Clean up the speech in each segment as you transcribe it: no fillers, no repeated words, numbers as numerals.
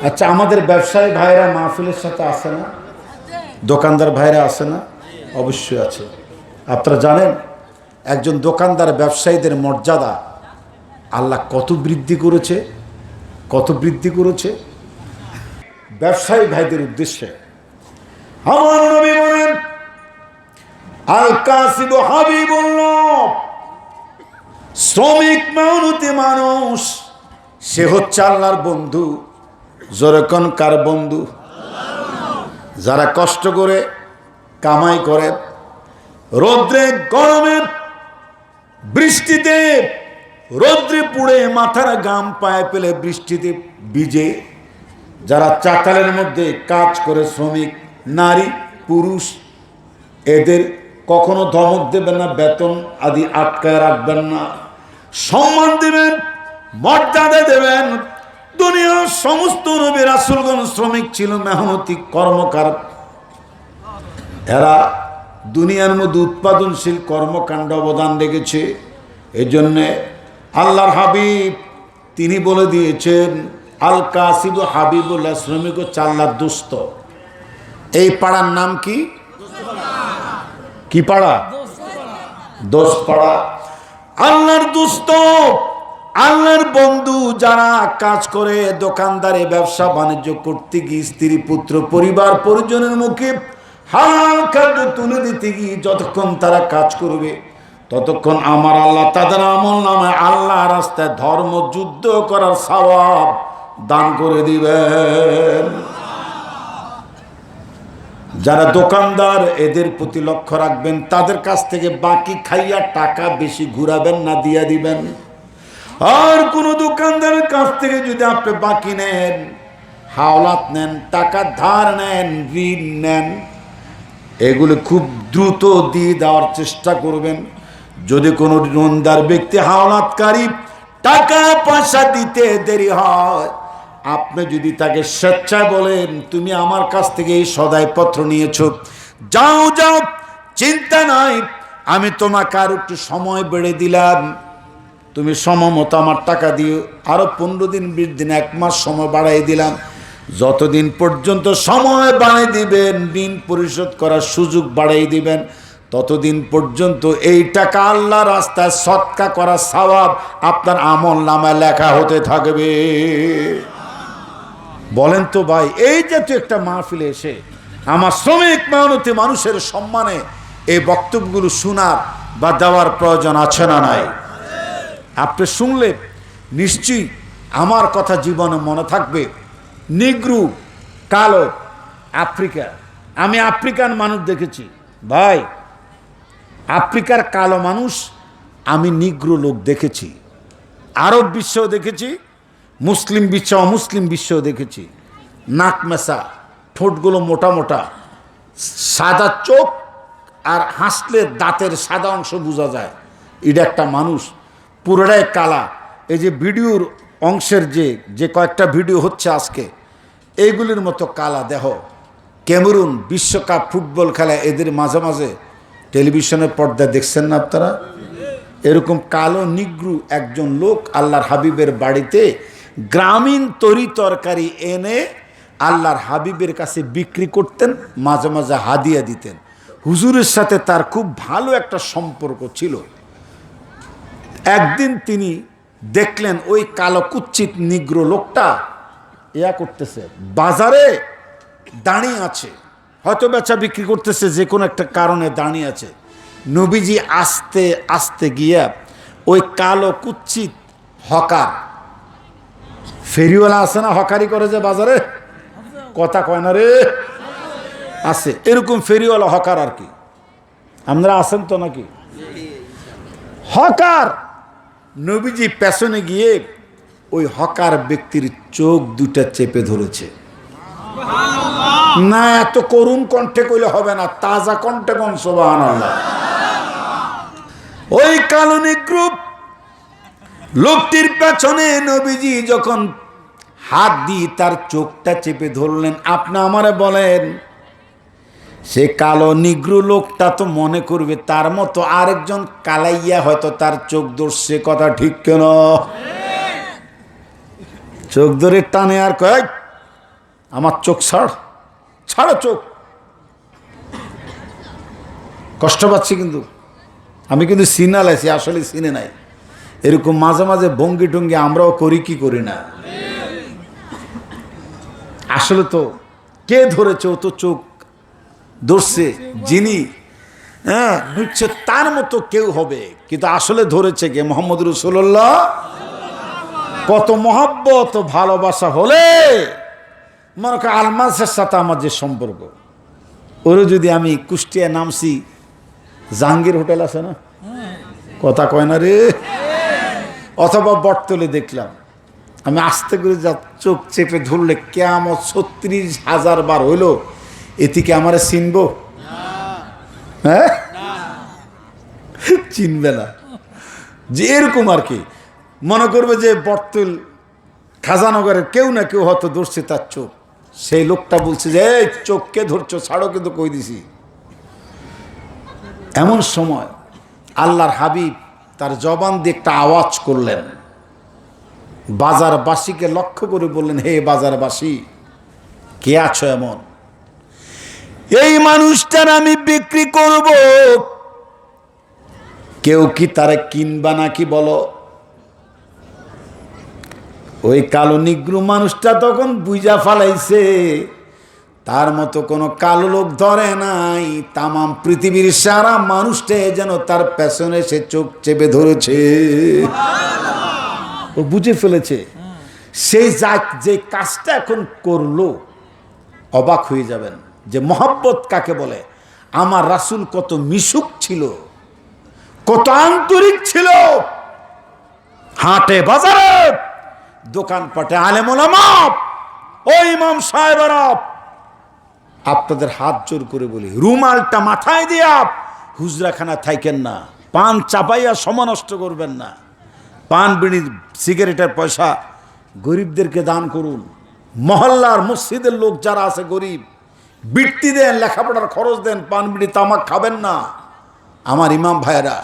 আচ্ছা, আমাদের ব্যবসায়ী ভাইরা মাহফিলের সাথে আসে না? দোকানদার ভাইরা আসে না? অবশ্যই আছে। আপনারা জানেন একজন দোকানদার ব্যবসায়ীদের মর্যাদা আল্লাহ কত বৃদ্ধি করেছে, কত বৃদ্ধি করেছে। ব্যবসায়ী ভাইদের উদ্দেশ্যে আমার নবী বলেন, আল কাসিবু হাবিবুল্লাহ, শ্রমিক মেহনতি মানুষ সে হচ্ছে আল্লাহর বন্ধু। জোরেকন কার বন্ধু? যারা কষ্ট করে কামাই করে, রৌদ্রে গরমে বৃষ্টিতে, রৌদ্রে পুড়ে মাথার গাম পায়ে পেলে বৃষ্টিতে ভিজে যারা চাতালের মধ্যে কাজ করে, শ্রমিক নারী পুরুষ, এদের কখনো ধমক দেবেন না, বেতন আদি আটকায় রাখবেন না, সম্মান দেবেন, মর্যাদা দেবেন। দুনিয়ার সমস্ত নবী রাসূলগণ শ্রমিক ছিল, মেহনতি কর্মকার। এরা দুনিয়ার মধ্যে উৎপাদনশীল কর্মকাণ্ড অবদান রেখেছে। এই জন্যে আল্লাহর হাবিব তিনি বলে দিয়েছেন, আল কাসিবু হাবিবুল্লাহ, শ্রমিক হচ্ছে আল্লাহর দোস্ত। এই পাড়ার নাম কি? কি পাড়া? দোস্ত পাড়া। আল্লাহর দোস্ত, আল্লাহর বন্ধু যারা কাজ করে, দোকানদারে ব্যবসা বাণিজ্য করতে গিয়ে স্ত্রী পুত্র পরিবার পরিজনের মুখে হালাল খাদ্য তুলে দিতে গিয়ে যতক্ষণ তারা কাজ করবে, ততক্ষণ আমার আল্লাহ তাদের আমল নামায় আল্লাহ রাস্তায় ধর্ম যুদ্ধ করার সওয়াব দান করে দিবেন। যারা দোকানদার এদের প্রতি লক্ষ্য রাখবেন, তাদের কাছ থেকে বাকি খাইয়া টাকা বেশি ঘুরাবেন না, দিয়া দিবেন। আর কোন দোকানদারের কাছ থেকে যদি আপনি বাকি নেন, হাওলাত নেন, টাকা ধার নেন, ঋণ নেন, এগুলো খুব দ্রুত দিয়ে দেওয়ার চেষ্টা করবেন। যদি কোনো ঋণদার ব্যক্তি, হাওলাতকারী টাকা পয়সা দিতে দেরি হয়, আপনি যদি তাকে স্বেচ্ছায় বলেন, তুমি আমার কাছ থেকে এই সদাইপত্র নিয়েছো, যাও যাও, চিন্তা নাই, আমি তোমাকে আর একটু সময় বেড়ে দিলাম, তুমি সময়মতো আমার টাকা দিও, আরো 15 দিন 20 দিন 1 মাস সময় বাড়াই দিলাম। যতদিন পর্যন্ত সময় বাড়াই দিবেন, ঋণ পরিশোধ করার সুযোগ বাড়াই দিবেন, ততদিন পর্যন্ত এই টাকা আল্লাহ রাস্তায় সদকা করার সওয়াব আপনার আমল নামায় লেখা হতে থাকবে। বলেন তো ভাই, এই জাতীয় একটা মাহফিলে এসে আমার শ্রমিক মেহনতি মানুষের সম্মানে এই বক্তব্যগুলো শোনার বা দেওয়ার প্রয়োজন আছে না নাই? আপনি শুনলে নিশ্চয়ই আমার কথা জীবনে মনে থাকবে। নিগ্রু, কালো, আফ্রিকা, আমি আফ্রিকান মানুষ দেখেছি ভাই, আফ্রিকার কালো মানুষ, আমি নিগ্রু লোক দেখেছি, আরব বিশ্বেও দেখেছি, মুসলিম বিশ্ব অমুসলিম বিশ্বেও দেখেছি। নাক মেশা, ঠোঁটগুলো মোটা মোটা, সাদা চোখ, আর হাসলে দাঁতের সাদা অংশ বোঝা যায়, এটা একটা মানুষ। পুরোটাই কালা। এই যে ভিডিওর অংশের যে কয়েকটা ভিডিও হচ্ছে আজকে, এইগুলির মতো কালা দেহ। ক্যামেরুন বিশ্বকাপ ফুটবল খেলা, এদের মাঝে মাঝে টেলিভিশনের পর্দায় দেখছেন না আপনারা? এরকম কালো নিগ্রু একজন লোক আল্লাহর হাবিবের বাড়িতে গ্রামীণ তরি তরকারি এনে আল্লাহর হাবিবের কাছে বিক্রি করতেন, মাঝে মাঝে হাদিয়া দিতেন। হুজুরের সাথে তার খুব ভালো একটা সম্পর্ক ছিল। একদিন তিনি দেখলেন ওই কালো কুচ্ছিত নিগ্রো লোকটা ইয়া করতেছে, বাজারে দাঁড়িয়ে আছে, হয়তো বেচা বিক্রি করতেছে, যে কোনো একটা কারণে দাঁড়িয়ে আছে। নবীজি আস্তে আস্তে গিয়া ওই কালো কুচ্ছিত হকার, ফেরিওয়ালা আছে না, হকারি করে যে বাজারে, কথা কয় না রে, আছে এরকম ফেরিওয়ালা হকার আর কি, আপনারা আছেন তো নাকি? হকার, নবীজি পেছনে গিয়ে ওই হকার ব্যক্তির চোখ দুটা চেপে ধরেছে। না, এত করুণ কণ্ঠে কইলে হবে না, তাজা কণ্ঠে কোন সুবহানাল্লাহ। ওই কালো নিগ্রু লোকটির পেছনে নবীজি যখন হাত দিয়ে তার চোখটা চেপে ধরলেন, আপনি আমারে বলেন, সে কালো নিগ্রু লোকটা তো মনে করবে তার মতো আরেকজন কালাইয়া হয়তো তার চোখ ধরছে, কথা ঠিক কেন? চোখ ধরে টানে আর কয়, আমার চোখ ছাড়ো চোখ, কষ্ট পাচ্ছি কিন্তু আমি কিন্তু সিনা লাইছি, আসলে সিনে নাই। এরকম মাঝে মাঝে ভঙ্গি টঙ্গি আমরাও করি কি করি না? আসলে তো কে ধরেছে? ও তো চোখ ধরছে যিনি, হ্যাঁ বুঝছে তার মতো কেউ হবে, কিন্তু আসলে ধরেছে কে? মোহাম্মদ রাসূলুল্লাহ। কত মহব্বত ভালোবাসা হলে মনে কর আলমাসের সাথে আমার যে সম্পর্ক, ওরে যদি আমি কুষ্টিয়া নামছি, জাহাঙ্গীর হোটেল আছে না, কথা কয় না রে, অথবা বটতলে দেখলাম, আমি আস্তে করে যা চোখ চেপে ধরলে কেয়ামত ৩৬,০০০ বার হইল, এদিকে আমারে চিনবো? হ্যাঁ, চিনবে না। যে এরকম আর কি মনে করবে যে বটতল খাজানগরের কেউ না কেউ হয়তো ধরছে তার চোখ। সেই লোকটা বলছে যে এই চোখকে ধরছো, ছাড়ো কিন্তু কই দিছি। এমন সময় আল্লাহর হাবিব তার জবান দিয়ে একটা আওয়াজ করলেন, বাজারবাসীকে লক্ষ্য করে বললেন, হে বাজারবাসী, কে আছো এমন? এই মানুষটার আমি বিক্রি করব, কেউ কি তারে কিনবা নাকি বলো? ওই কালো নিগ্রু মানুষটা তখন বুঝা ফালাইছে তার মতো কোনো কালো লোক ধরে নাই, তামাম পৃথিবীর সারা মানুষটা যেন তার পেছনে সে চোখ চেপে ধরেছে। ও বুঝে ফেলেছে সেই যে কাজটা এখন করলো, অবাক হয়ে যাবেন যে মহব্বত কাকে বলে। আমার রাসূল কত মিশুক ছিল, কত আন্তরিক ছিল। হাটে বাজারে দোকানপাটে আলেম ওলামা, ও ইমাম সাহেবেরা, আপনাদের হাত জোর করে বলি, রুমালটা মাথায় দিয়া হুজরাখানা থাইকেন না, পান চাপাইয়া সময় নষ্ট করবেন না। পান বিড়ি সিগারেটের পয়সা গরিবদেরকে দান করুন। মহল্লার মসজিদের লোক যারা আছে গরিব, বৃত্তি দেন, লেখাপড়ার খরচ দেন, পান বিড়ি তামাক খাবেন না। আমার ইমাম ভাইয়েরা,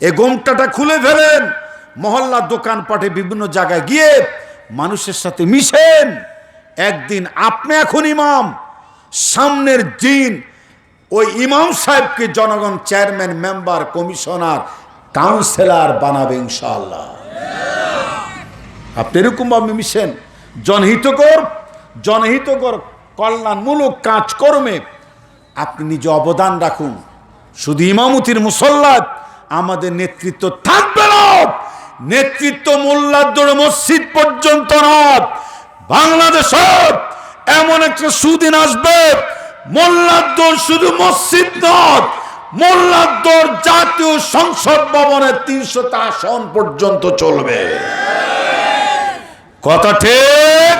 এ গোমটাটা খুলে ফেলেন, মহল্লার দোকানপাটে বিভিন্ন জায়গায় গিয়ে মানুষের সাথে মিশেন। একদিন আপনি এখন ইমাম, সামনের দিন ওই ইমাম সাহেবকে জনগণ চেয়ারম্যান, মেম্বার, কমিশনার, কাউন্সিলর বানাবে ইনশাআল্লাহ। আপনি এরকম ভাবে মিশেন, জনহিতকর কল্যাণমূলক কাজকর্মে আপনি নিজে অবদান রাখুন। শুধু ইমামতির মুসল্লাত আমাদের নেতৃত্ব থাকবে না, নেতৃত্ব মোল্লার দৌড়ে মসজিদ পর্যন্ত না। বাংলাদেশে এমন একটা সুদিন আসবে, মোল্লার দৌড় শুধু মসজিদ নয়, মোল্লার দৌড় জাতীয় সংসদ ভবনের ৩০০টা আসন পর্যন্ত চলবে। কথা ঠিক?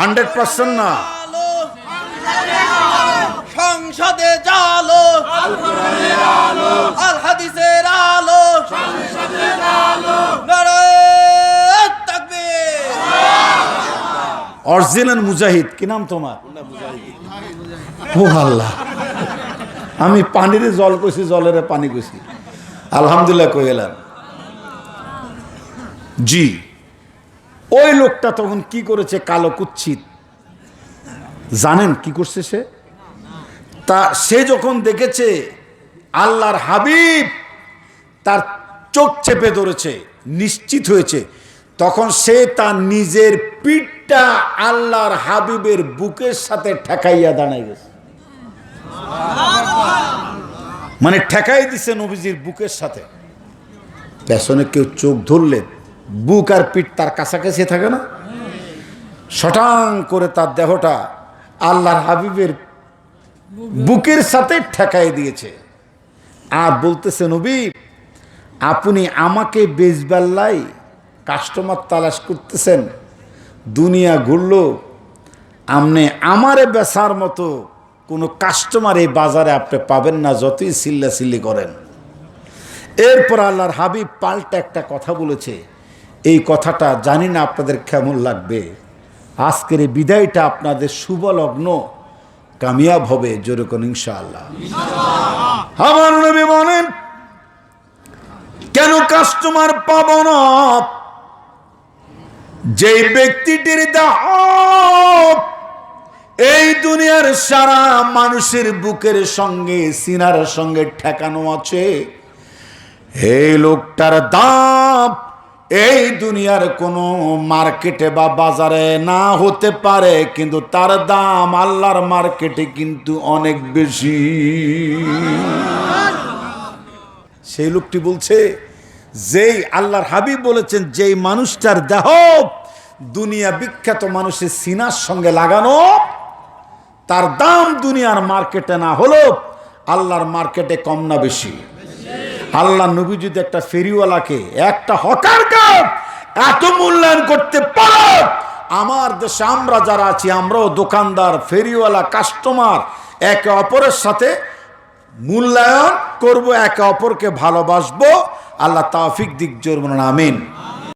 100% না? সংসদে জালো, আল হাদিসের আলো, নারায়ে তাকবীর। অরিজিনাল মুজাহিদ, কি নাম তোমার? ও আল্লাহ, আমি পানির জল কইছি, জলের পানি কইছি, আলহামদুলিল্লাহ কই এলাম। জি, ওই লোকটা তখন কি করেছে, কালো কুচ্ছিত, জানেন কি করছে সে? সে যখন দেখেছে আল্লাহর হাবিব তার চোখ চেপে ধরেছে, নিশ্চিত হয়েছে, তখন সে তার নিজের পিঠটা আল্লাহর হাবিবের বুকের সাথে ঠেকাইয়া দাঁড়াই গেছে। মানে ঠেকাই দিছে নবীজির বুকের সাথে। পেছনে কেউ চোখ ধরলে বুক আর পিঠ তার কাছাকাছি থাকে না, শটাং করে তার দেহটা আল্লাহর হাবিবের বুকের সাথে ঠেকাই দিয়েছে। আর বলতেছে, নবী আপনি আমাকে বেচবাল্লাই কাস্টমার তালাশ করতেছেন, দুনিয়া ঘুরল, আপনি আমারে বেচার মতো কোনো কাস্টমার এই বাজারে আপনি পাবেন না, যতই চিল্লাচিল্লি করেন। এরপর আল্লাহর হাবিব পাল্টা একটা কথা বলেছে, এই কথাটা জানি না আপনাদের কেমন লাগবে। আজকের এই বিদায়টা আপনাদের শুভ লগ্ন কামিয়াব হবে, জোরে কোন ইনশাআল্লাহ। আমার নবী বলেন, কেন কাস্টমার পাব না? যে ব্যক্তিটির দেহ দুনিয়ার সারা মানুষের বুকের সঙ্গে সিনার সঙ্গে ঠেকানো আছে, এই লোকটার দাম এই দুনিয়ার কোনো মার্কেটে বা বাজারে না হতে পারে, কিন্তু তার দাম আল্লাহর মার্কেটে কিন্তু অনেক বেশি। সেই লোকটি বলছে, যেই আল্লাহর হাবিব বলেছেন যেই মানুষটার দেহ দুনিয়া বিখ্যাত মানুষের সিনার সঙ্গে লাগানো, তার দাম দুনিয়ার মার্কেটে না হলো আল্লাহর মার্কেটে কম না বেশি? আল্লাহ নবী যদি একটা ফেরিওয়ালাকে, একটা হকারকে এত মূল্যায়ন করতে পারো, আমার দেশে আমরা যারা আছি আমরাও দোকানদার, ফেরিওয়ালা, কাস্টমার একে অপরের সাথে মূল্যায়ন করব, একে অপরকে ভালোবাসবো। আল্লাহ তৌফিক দিক জোর বলুন আমিন।